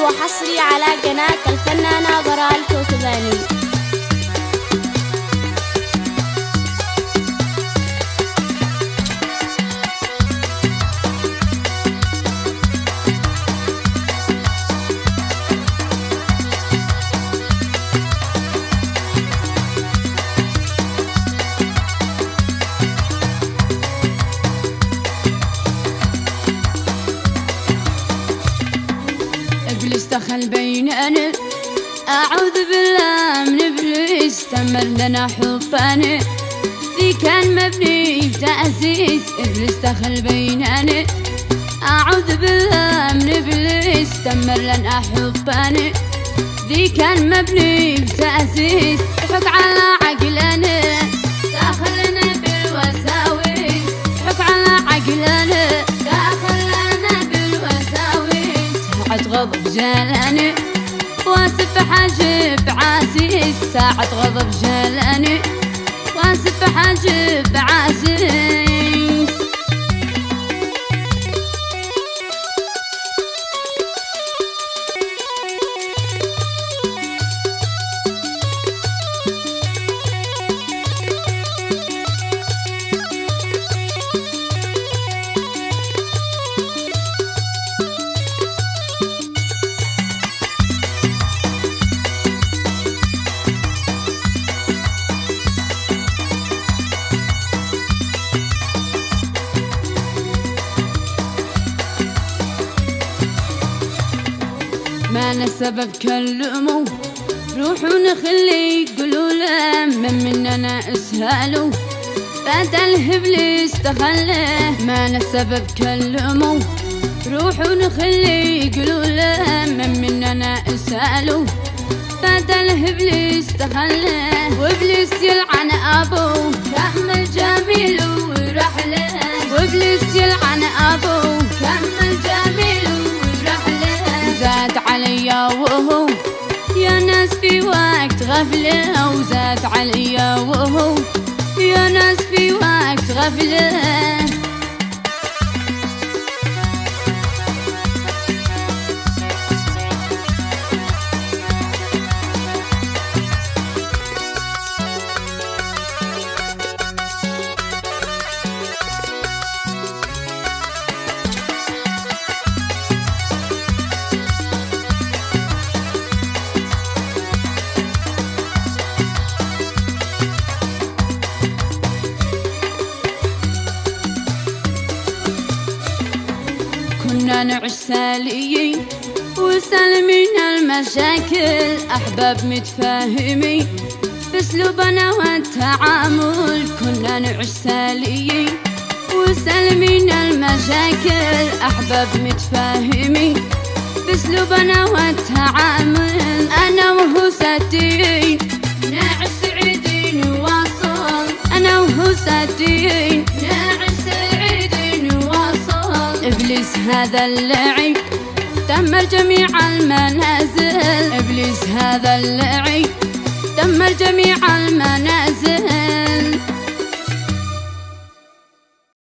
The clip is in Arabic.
وحصري على قناة الفنانة براء الكوكباني. إبليس دخل بيننا، أعوذ بالله من إبليس، تمر لنا حبنا ذي كان مبني بتأسيس. إبليس دخل بيننا، أعوذ بالله من إبليس، تمر لنا حبنا ذي كان مبني بتأسيس. يحك على عقلنا داخلنا بالوساوس، يحك على عقلنا داخلنا بالوساوس. ساعة غضب جالني واسف حاجب عاسيس، ساعة غضب جالني واسف حاجب عاسيس. ما أنا السبب كلموا روحوا نخلي يقولوا له مننا اسهلوا بدل إبليس تخلى. ما أنا السبب كلموا روحوا نخلي يقولوا له مننا اسهلوا بدل إبليس تخلى. وإبليس يلعن أبوه كمل جميله ورحله، وإبليس يلعن أبوه كمل جميله ورحله. زاد عليا وهو يا ناس في وقت غفله، وزاد عليا وهو يا ناس في وقت غفله. كنا نعيش ساليين وسالمين المشاكل، أحباب متفاهمين بأسلوبنا والتعامل. كنا نعيش ساليين وسالمين المشاكل، أحباب متفاهمين بأسلوبنا والتعامل. أنا وهو ساتين نعيش سعيدين وواصل، أنا وهو ساتين نعيش سعيدين وواصل. إبليس هذا اللعين دمر جميع المنازل، إبليس هذا اللعين دمر جميع المنازل.